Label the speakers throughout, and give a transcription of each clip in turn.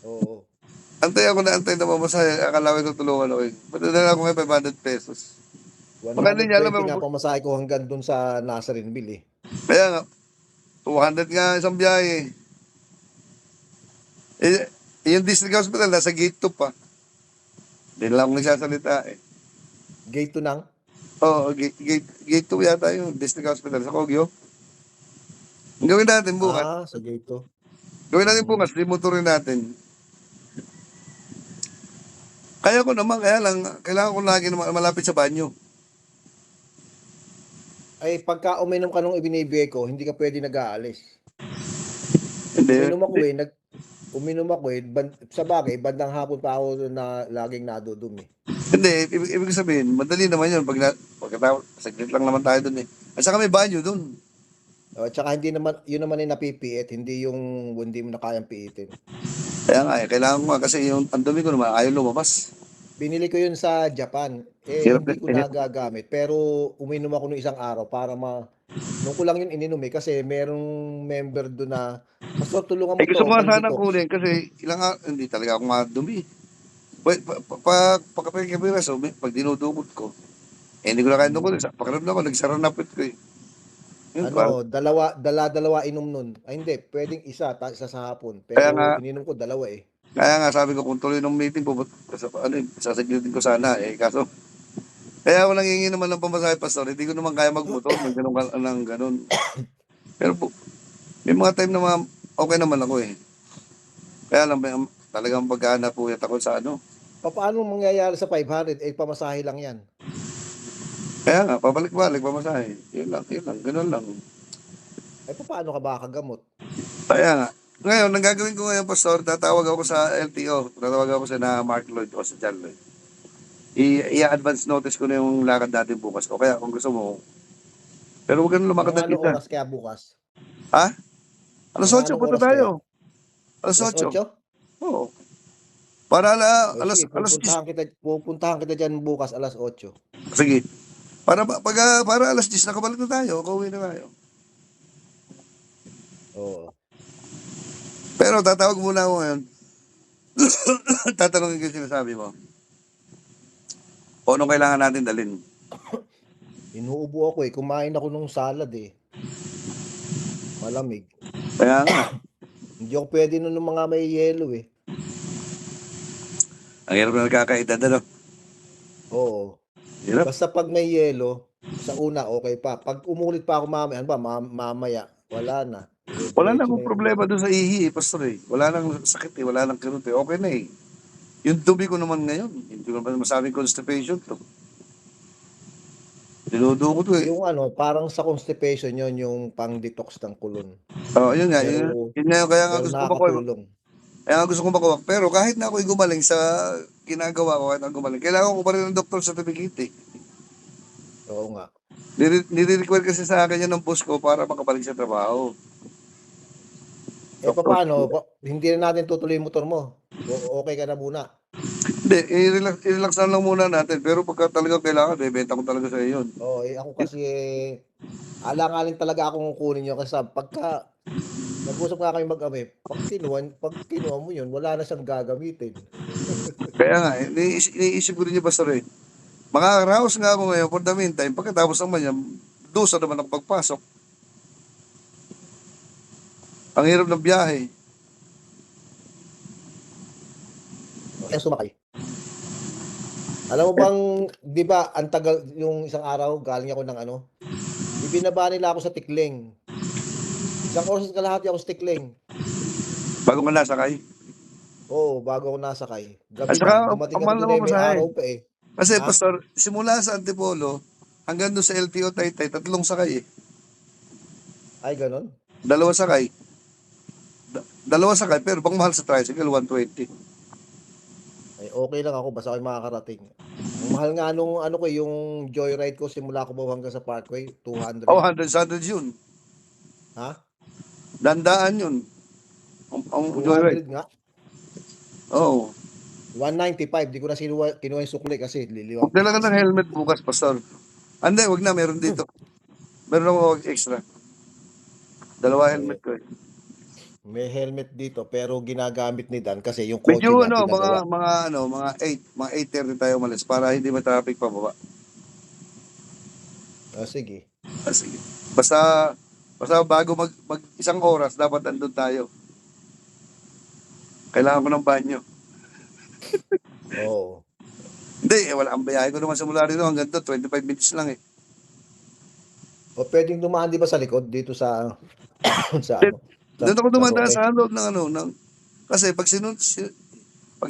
Speaker 1: Oo.
Speaker 2: Antay ako na antay na mamasahe. Akala ko tutulungan ako eh. Padala ako ngayon 500 pesos. Baka hindi niya alam.
Speaker 1: 120 nga pamasahe ko hanggang dun sa Nasrinville eh.
Speaker 2: Kaya nga, 200 nga isang biyahe. Eh, yung district hospital, nasa gate 2 pa. Hindi na lang ako nagsasalita eh.
Speaker 1: Gate 2 nang?
Speaker 2: Oo, gate 2 yata yung district hospital sa Kogyo. Gawin natin bukas.
Speaker 1: Sa gate 2.
Speaker 2: Gawin natin bukas, limuturin natin. Kaya ko naman, kaya lang, kailangan ko lagi na malapit sa banyo.
Speaker 1: Ay, pagka uminom ka nung ibinibigay ko, hindi ka pwede nag-aalis.
Speaker 2: Hindi,
Speaker 1: Uminom ako eh, sa bagay, bandang hapon pa ako na laging nadudumi.
Speaker 2: hindi, ibig sabihin, madali naman yun. Pagkatapos, saglit lang naman tayo dun eh. At saka may banyo dun.
Speaker 1: At saka hindi naman, yun naman ay napipiit, hindi yung hindi mo na kayang piitin.
Speaker 2: Kaya nga eh, kailangan ko nga kasi yung ang dumi ko naman, ayaw lumabas.
Speaker 1: Binili ko yun sa Japan.
Speaker 2: Hirap
Speaker 1: Hindi ko
Speaker 2: eh.
Speaker 1: nagagamit. Pero uminom ako nung isang araw para nung ko lang yun ininom eh. Kasi merong member doon na, Pastor, tulungan mo
Speaker 2: Gusto
Speaker 1: to,
Speaker 2: ko nga sana
Speaker 1: pang-detox.
Speaker 2: kunin kasi hindi talaga ako madumi. Wait, pagkapagkapiras, pag dinudukot ko, hindi ko na kaya dukot. Pakiramdam ko, nagsaranapit ko eh. Yun,
Speaker 1: Dalawa inom nun. Ay hindi, pwedeng isa sa hapon.
Speaker 2: kaya nga,
Speaker 1: Pero ininom ko dalawa eh.
Speaker 2: sabi ko, kung tuloy ng meeting, sasaglitin ko sana eh. Kaso, kaya ako nangingi naman ng pamasahe, pastor. Hindi ko naman kaya magmotor ng ganun. Pero may mga time na okay naman ako eh. Kaya lang, talagang pagkahanap po ako sa ano.
Speaker 1: Paano mangyayari sa 500? Pamasahe lang yan.
Speaker 2: Kaya nga, pabalik-balik, pamasahe. Yun lang, ganun lang.
Speaker 1: Paano ka ba kagamot?
Speaker 2: Kaya nga. Ngayon, ang gagawin ko ngayon, pastor, tatawag ako sa LTO. Tatawag ako sa Mark Lloyd o sa John Lloyd. I-advance notice ko na yung lakad natin bukas. O kaya kung gusto mo, pero huwag ganun lumakad
Speaker 1: Mga
Speaker 2: ng
Speaker 1: anong
Speaker 2: isa.
Speaker 1: oras kaya bukas?
Speaker 2: Ha? Alas
Speaker 1: Mga
Speaker 2: 8,
Speaker 1: anong
Speaker 2: punta
Speaker 1: oras kaya?
Speaker 2: tayo. Alas
Speaker 1: Alas
Speaker 2: 8.
Speaker 1: 8?
Speaker 2: Oo. Para
Speaker 1: O
Speaker 2: alas,
Speaker 1: sige,
Speaker 2: alas 10.
Speaker 1: pupuntahan kita dyan bukas alas 8.
Speaker 2: Sige. Para alas 10, nakabalik na tayo. Kauwi na tayo.
Speaker 1: Oo.
Speaker 2: Pero tatawag muna ako ngayon. Tatanungin ko yung sinasabi mo. Kung anong kailangan natin dalhin.
Speaker 1: Inuubo ako eh. Kumain ako nung salad eh. Malamig.
Speaker 2: Kaya nga.
Speaker 1: Hindi ako pwede nun ng mga may yelo eh.
Speaker 2: Ang hirap na nagkakaedad, ano?
Speaker 1: Oo.
Speaker 2: Hirap.
Speaker 1: Basta pag may yelo, sa una okay pa. Pag umulit pa ako mamaya, ano ba, mamaya, wala na.
Speaker 2: Wala na
Speaker 1: Diretso na
Speaker 2: akong
Speaker 1: yung
Speaker 2: problema doon sa ihi, pastor eh. Wala nang sakit eh, wala nang kirot eh. Okay na eh. Yung dumi ko naman ngayon, hindi ko naman masabing constipation to. Dinuduko to eh.
Speaker 1: yung parang sa constipation yon yung pang-detox ng kulon.
Speaker 2: Oo, yun nga.
Speaker 1: Pero,
Speaker 2: Yun nga kaya nga
Speaker 1: pero
Speaker 2: gusto ko makuha.
Speaker 1: nakakatulong.
Speaker 2: Kaya nga gusto ko makuha. Pero kahit na ako'y gumaling sa ginagawa ko, kahit ako gumaling, kailangan ko pa rin ng doctor certificate eh.
Speaker 1: Oo nga.
Speaker 2: Nire-require kasi sa akin yan ng boss ko para makabalik sa trabaho. Doctor.
Speaker 1: Paano? Hindi na natin tutuloy yung motor mo. Okay ka na muna.
Speaker 2: Hindi, i-relax na lang muna natin. Pero pagka talaga kailangan, bebenta ko talaga sa iyo yun.
Speaker 1: Oo, ako kasi alang-aling talaga akong kukunin yun kasi pagka nag-usap nga kami mag-ami, pag kinuha mo yun, wala na siyang gagamitin.
Speaker 2: Kaya nga, iniisip ko rin yung pastor eh. Makakaraos nga ako ngayon for the meantime. Pagkatapos naman yan, dusa naman ako pagpasok. Ang hirap ng biyahe.
Speaker 1: Kaya sumakay. Alam mo bang, di ba, ang tagal, yung isang araw, galing ako ng ibinaba nila ako sa Tikling. Isang oras at kalahati ako sa Tikling.
Speaker 2: Bago ka nasakay.
Speaker 1: Oo, bago ako nasakay.
Speaker 2: At
Speaker 1: Gabi na,
Speaker 2: saka,
Speaker 1: dumating
Speaker 2: ang
Speaker 1: kami
Speaker 2: mahal
Speaker 1: doon
Speaker 2: naman
Speaker 1: may
Speaker 2: masahe.
Speaker 1: araw pa eh.
Speaker 2: Kasi
Speaker 1: Ha?
Speaker 2: pastor, simula sa Antipolo, hanggang doon sa LTO Taytay, 3 sakay eh.
Speaker 1: Ay, ganon.
Speaker 2: 2 sakay. 2 sakay, pero pang mahal sa tricycle, 120.
Speaker 1: Ay, okay lang ako, basta ako'y makakarating. Ang mahal nga nung yung joyride ko simula Cubao hanggang sa Parkway,
Speaker 2: Oh,
Speaker 1: 200.
Speaker 2: 100 yun.
Speaker 1: Ha?
Speaker 2: Dandaan yun. Ang joyride.
Speaker 1: 200 nga.
Speaker 2: Oo.
Speaker 1: 195, di ko na kinuha yung sukli kasi
Speaker 2: Huwag
Speaker 1: liliwang
Speaker 2: talaga
Speaker 1: piso.
Speaker 2: ng helmet bukas, pastor. Hindi, wag na, meron dito. Meron ako extra. 2 helmet
Speaker 1: Eh,
Speaker 2: ko eh.
Speaker 1: May helmet dito pero ginagamit ni Dan kasi yung kotse
Speaker 2: Medyo
Speaker 1: niya pinagawa.
Speaker 2: mga 8:30 tayo umalis para hindi ma-traffic pababa.
Speaker 1: Sige.
Speaker 2: Sige. Basta bago mag isang oras dapat andun tayo. Kailangan ko ng banyo.
Speaker 1: Oo.
Speaker 2: Hindi, wala ang biyahe ko naman sa mula rito hanggang doon, 25 minutes lang eh.
Speaker 1: O pwedeng dumaan 'di ba sa likod dito sa sa
Speaker 2: Then,
Speaker 1: ano, sa
Speaker 2: doon ako
Speaker 1: sa
Speaker 2: dumadaan
Speaker 1: Roque?
Speaker 2: sa loob ng kasi pag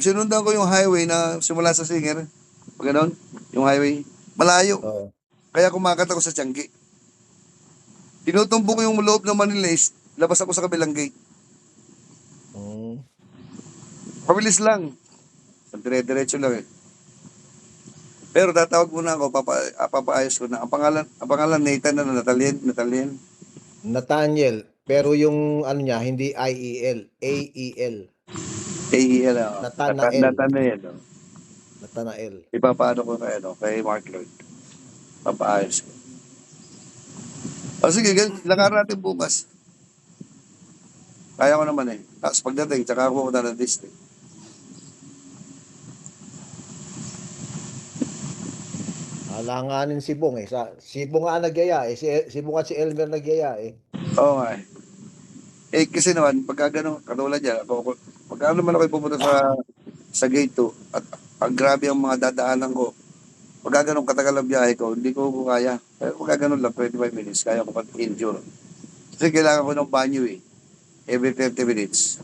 Speaker 2: sinundan ko yung highway na simula sa Singer, pag ganun, yung highway, malayo.
Speaker 1: Oo.
Speaker 2: Kaya kumakat ako sa Tiangge. Tinutumbok ko yung loob ng Manila labas ako sa kabilang gate.
Speaker 1: Hmm.
Speaker 2: Mabilis lang. Dire-diretso lang eh. Pero tatawag muna ako, papaayos ko na. Ang pangalan Nathan na Natalien.
Speaker 1: Nathaniel, pero yung ano niya hindi IEL, AEL.
Speaker 2: AEL,
Speaker 1: Nathanael.
Speaker 2: Nathaniel.
Speaker 1: Nathanael.
Speaker 2: Ipapaano ko kay Mark Lloyd. Papaayos ko. O sige, lakaran natin bukas. Kaya ko naman eh. Tapos pagdating, tsaka ako pumunta ng district.
Speaker 1: Alanganin si Bong eh. Si Bong nga nagyaya eh. Si Bong at si Elmer nagyaya eh.
Speaker 2: Oo nga eh. Kasi naman, pagka gano'n, katulad yan, pagka naman ako pupunta sa gate 2, at ang grabe ang mga dadaanan ko, pagka gano'n katagal ang biyahe ko, hindi ko kaya. Pero pagka gano'n lang, 25 minutes, kaya ko pag-endure. Kasi kailangan ko ng banyo eh, every 30 minutes.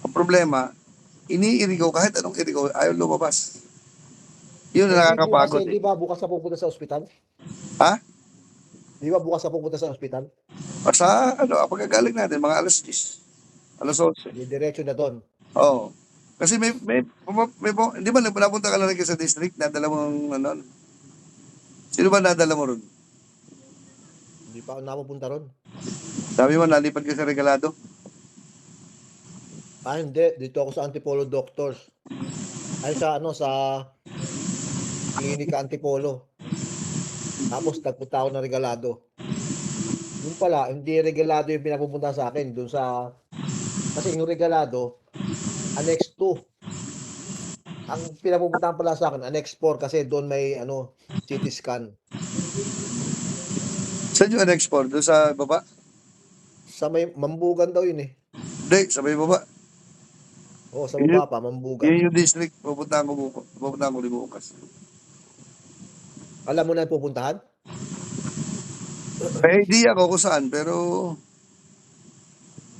Speaker 2: Ang problema, iniiri ko, kahit anong iri ko, ayaw lumabas. Yun
Speaker 1: Eh
Speaker 2: ang
Speaker 1: di bukas
Speaker 2: nakakapagod
Speaker 1: eh.
Speaker 2: eh.
Speaker 1: Di ba bukas na pupunta sa ospital?
Speaker 2: Ha?
Speaker 1: Di ba bukas na pupunta sa ospital?
Speaker 2: Sa pagkagaling natin, mga alas 10, alas 11.
Speaker 1: Di diretso na doon.
Speaker 2: Oo. Kasi di ba napunta ka lang rin sa district, nadala mo sino ba nadala mo ron?
Speaker 1: Hindi pa ako napupunta ron.
Speaker 2: Sabi mo, nalipad ka sa Regalado?
Speaker 1: Hindi. Dito ako sa Antipolo Doctors. Ay sa ano, sa Klinika Antipolo. Tapos nagpunta ako ng Regalado. Yung pala, hindi Regalado yung pinapupunta sa akin. Doon sa, kasi yung Regalado, Annex 2. Ang pinapupuntahan pala sa akin, Annex 4 kasi doon may ano, CT scan.
Speaker 2: Saan yung export? Doon sa baba?
Speaker 1: Sa may Mambugan daw yun eh.
Speaker 2: Hindi, sa may baba.
Speaker 1: Oo, sa
Speaker 2: Yun,
Speaker 1: baba pa, Mambugan.
Speaker 2: yun yung district, pupuntahan ko bukas.
Speaker 1: Alam mo na yung pupuntahan?
Speaker 2: May idea ko kung saan, pero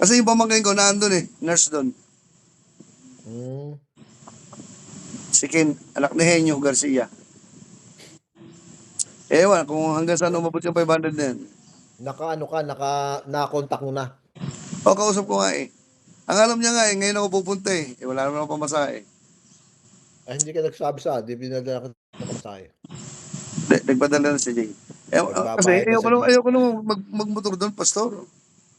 Speaker 2: kasi yung pamangkin ko naandun eh, nurse doon.
Speaker 1: Hmm.
Speaker 2: Si Ken, anak ni Henyo Garcia. Ewan, kung hanggang saan umabot yung 500 na yan.
Speaker 1: Naka-ano ka, na-contact mo na.
Speaker 2: O, kausap ko nga eh. Ang alam niya nga eh, ngayon ako pupunta eh. Wala naman ako pamasahe.
Speaker 1: Ay, hindi ka nagsabi di pinadala ka ng pamasahe.
Speaker 2: Nagpadala na si Jay. Kasi
Speaker 1: Nagbabayad na sa G.
Speaker 2: ayoko naman magmotor doon, pastor.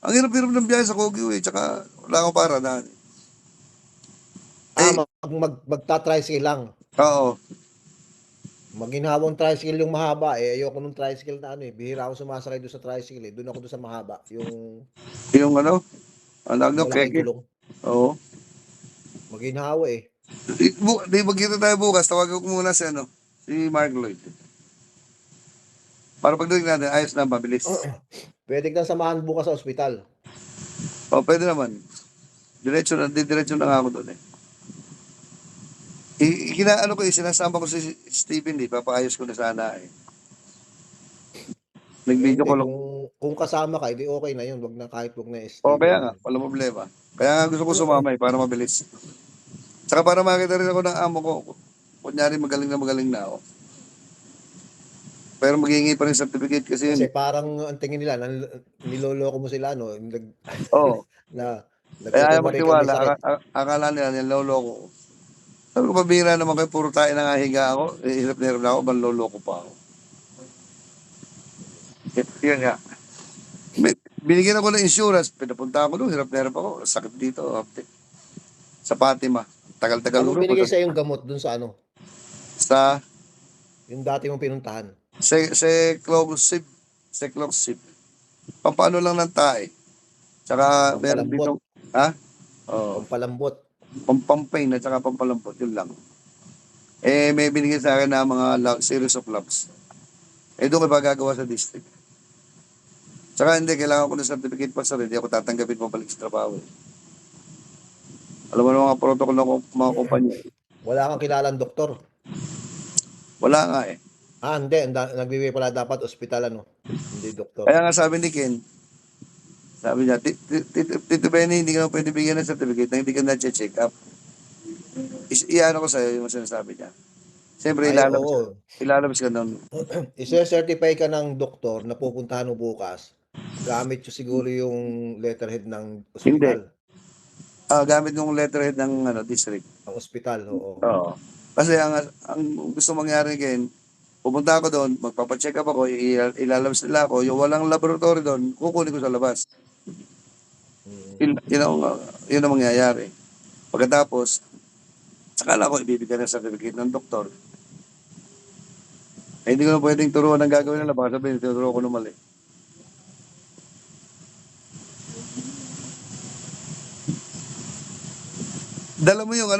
Speaker 2: Ang hirap-hirap ng biyahe sa Kogyo eh, tsaka wala akong para na. Eh,
Speaker 1: Magta-tricycle lang.
Speaker 2: oo.
Speaker 1: Maginhawang tricycle yung mahaba eh. Ayoko nung tricycle na ano eh. Bihira ako sumasakay doon sa tricycle eh. Doon ako doon sa mahaba.
Speaker 2: Yung ang
Speaker 1: Malaking
Speaker 2: keke.
Speaker 1: gulong.
Speaker 2: Oo.
Speaker 1: Maginhawa eh.
Speaker 2: Di magkita tayo bukas, tawagan ko muna si Mark Lloyd. Para pagdating natin, ayos na, mabilis.
Speaker 1: Pwede kang samahan bukas sa ospital.
Speaker 2: O, pwede naman. Diretso na nga ako doon eh. Sinasama ko si Steven papaayos ko na sana eh.
Speaker 1: Eh,
Speaker 2: Nag-video
Speaker 1: hindi.
Speaker 2: call ako.
Speaker 1: Kung kasama ka, hindi okay na yun. Wag na
Speaker 2: O, kaya
Speaker 1: Steven
Speaker 2: nga,
Speaker 1: yun.
Speaker 2: walang problema. Kaya nga gusto ko sumama para mabilis. Tsaka para makita rin ako ng amo ko. Kunyari magaling na ako. Pero maghihingi pa rin certificate kasi yun
Speaker 1: Kasi
Speaker 2: eh.
Speaker 1: parang ang tingin nila, niloloko mo sila, no?
Speaker 2: Oo.
Speaker 1: Na,
Speaker 2: Kaya ayaw
Speaker 1: nagkukumari ka may
Speaker 2: magtiwala.
Speaker 1: sakit.
Speaker 2: Akala nila niloloko ko. Sabi ko, pabira naman kayo, puro tayo na nga higa ako. Hirap na hirap na ako, banloloko pa ako. Yun nga. Binigyan ako ng insurance, pinapunta ako doon, hirap na hirap ako. Sakit dito, sa Fatima. Tagal-tagal mo
Speaker 1: Anong
Speaker 2: rin.
Speaker 1: binigay sa yung gamot dun sa ano?
Speaker 2: Sa
Speaker 1: Yung dati mong pinuntahan?
Speaker 2: Secloxib. Pampano lang ng tae. Tsaka meron
Speaker 1: Pampalambot.
Speaker 2: dito, ha? Oo.
Speaker 1: Pampalambot.
Speaker 2: Pampampain at saka pampalambot, yun lang. Eh, may binigay sa akin na mga series of labs. Eh, doon ko pa gagawa sa district. Tsaka hindi, kailangan ko ng certificate pa sa hindi ako tatanggapin pa balik sa trabaho. Alam mo na mga protocol ng mga kumpanya.
Speaker 1: Wala kang kilalang doktor.
Speaker 2: Wala nga eh.
Speaker 1: Hindi. Nagbibigay pala dapat ospital, ano? Hindi doktor.
Speaker 2: Kaya nga sabi ni Ken, sabi niya, Tito Benny, hindi ka na pwede bigyan ng certificate na hindi ka na-check up. Iyan ko sa'yo yung sinasabi niya. Siyempre,
Speaker 1: Ay, oo.
Speaker 2: ilalabas ka nun.
Speaker 1: Ise-certify ka ng doktor na pupuntahan mo bukas. Gamit yung siguro yung letterhead ng
Speaker 2: Hindi.
Speaker 1: ospital.
Speaker 2: Gamit yung letterhead ng district.
Speaker 1: Ang ospital, oo.
Speaker 2: Oo. Kasi ang gusto mangyari Ken, pupunta ako doon, magpapacheck up ako, ilalabas nila ako, yung walang laboratory doon, kukunin ko sa labas.
Speaker 1: Mm.
Speaker 2: Yun ang mangyayari. Pagkatapos, saka lang ako ibibigyan ng certificate ng doktor. Eh, hindi ko na pwedeng turuan ng gagawin nila. Baka sabihin, tinuturo ko na mali. Dala mo yung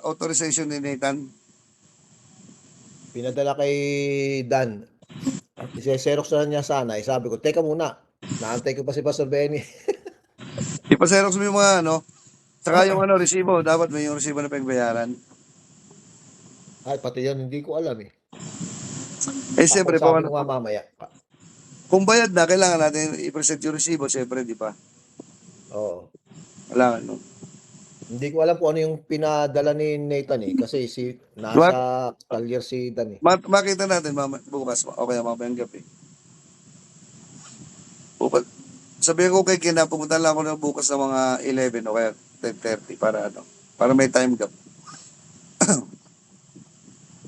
Speaker 2: authorization ni Nathan.
Speaker 1: Pinadala kay Dan. Ise-xerox na niya sana. Sabi ko, teka muna. Naantay ko pa si Pastor Benny.
Speaker 2: Ipaserox mo yung mga saka yung resibo. Dapat may yung resibo na pagbayaran.
Speaker 1: Ay, pati yan, hindi ko alam eh.
Speaker 2: Eh, siyempre,
Speaker 1: Sabi ko nga mamaya.
Speaker 2: kung bayad na, kailangan natin i-present yung resibo, siyempre, di ba?
Speaker 1: Oo.
Speaker 2: Kailangan, no?
Speaker 1: Hindi ko alam kung ano yung pinadala ni Nathan eh. Kasi nasa talyer si Dan eh.
Speaker 2: Makita natin bukas, o kaya mamayang gabi. Bukas. Sabihin ko kay Kina, pumunta lang ako na bukas sa mga 11 o kaya 10:30 para may time gap.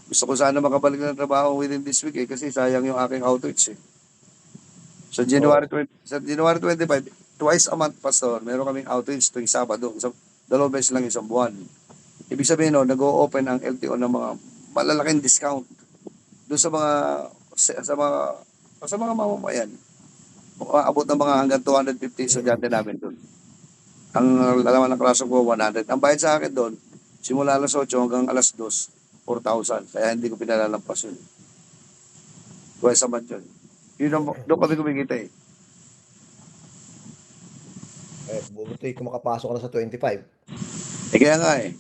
Speaker 2: Gusto ko sana makabalik ng trabaho within this week kasi sayang yung aking outreach eh. Sa January 25, twice a month, Pastor, meron kaming outreach tuwing Sabado. Dalawang beses lang isang buwan. Ibig sabihin nag-o-open ang LTO ng mga malalaking discount doon sa mga mamamayan. Abot ng mga hanggang 250 estudyante namin doon. Ang lalaman ng klase ko 100. Ang bayad sa akin doon, simula alas 8 hanggang alas 2, 4,000. Kaya hindi ko pinalalampas yun. Twice a month yun. Doon kami kumikita eh.
Speaker 1: Buti kung makapasok ka na sa 25.
Speaker 2: Kaya nga eh.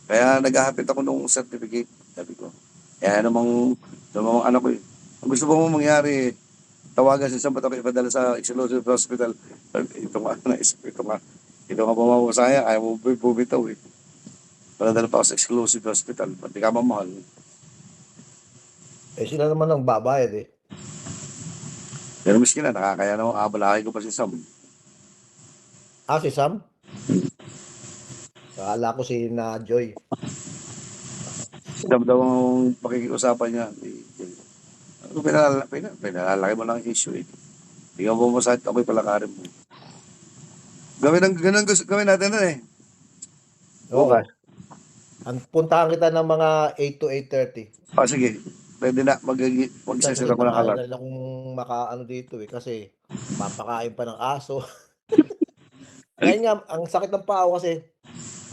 Speaker 2: Kaya naghahapit ako nung certificate. Sabi ko. Kaya namang ano ko eh. Ang gusto mo mangyari, tawagan si isang bato ko ipadala sa exclusive hospital. Ito nga pamamasaya, ayaw mo bumitaw eh. Padala pa ako sa exclusive hospital, pati ka mamahal.
Speaker 1: Sila naman ang babayad eh.
Speaker 2: Pero miskin na, nakakaya naman, abalahin ko pa si Sam.
Speaker 1: Si Sam? Akala ko si na Joy.
Speaker 2: Sam daw ang pakikiusapan niya. Pinalalaki mo lang ang issue eh. Hindi ka pumasahit, ako'y palakarin mo. Gawin natin na eh.
Speaker 1: Oo. Puntahan kita ng mga 8 to 8:30.
Speaker 2: Sige. Pwede na, magsasira ko ng alarm.
Speaker 1: Nakakalala kung makaano dito eh. Kasi papakain pa ng aso. Ngayon nga, ang sakit ng paa ko kasi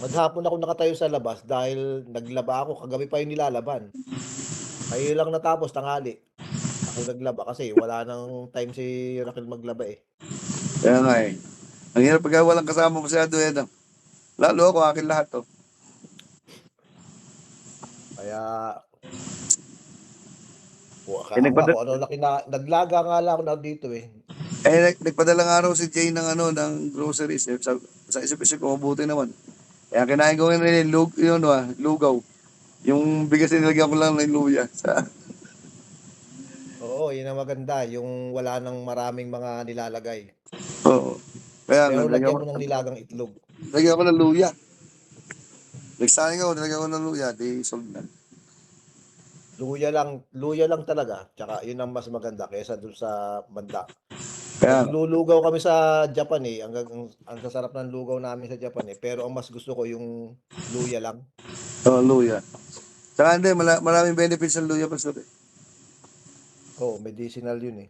Speaker 1: maghapon ako nakatayo sa labas dahil naglaba ako. Kagabi pa yung nilalaban. Kayo lang natapos, tanghali. Ako naglaba kasi wala nang time si Raquel maglaba eh.
Speaker 2: Kaya nga eh. Ang hirap pagka walang kasama masyado eh. Lalo ako, akin lahat to.
Speaker 1: Kaya ako ano naglaga nga lang ako na dito eh.
Speaker 2: Nagpadala nga raw si Jay ng groceries. Sa isip-isip ko, mabuti naman. Kaya kinain ko ngayon lugaw. Yung bigas nilagyan ko lang ng luya.
Speaker 1: Oo, yun ang maganda. Yung wala nang maraming mga nilalagay.
Speaker 2: Oo. Kaya
Speaker 1: Pero lagyan mo ng nilagang itlog.
Speaker 2: Lagyan ko ng luya. Nagsaing ako, nilagyan ko ng luya. Di solve na.
Speaker 1: Luya lang talaga. Tsaka yun ang mas maganda kaysa dun sa banda.
Speaker 2: Kaya,
Speaker 1: Naglulugaw kami sa Japan eh. Ang sasarap ng lugaw namin sa Japan eh. Pero ang mas gusto ko yung luya lang.
Speaker 2: luya. Saka hindi, maraming benefits ng luya, Pastor.
Speaker 1: Oo, medicinal yun eh.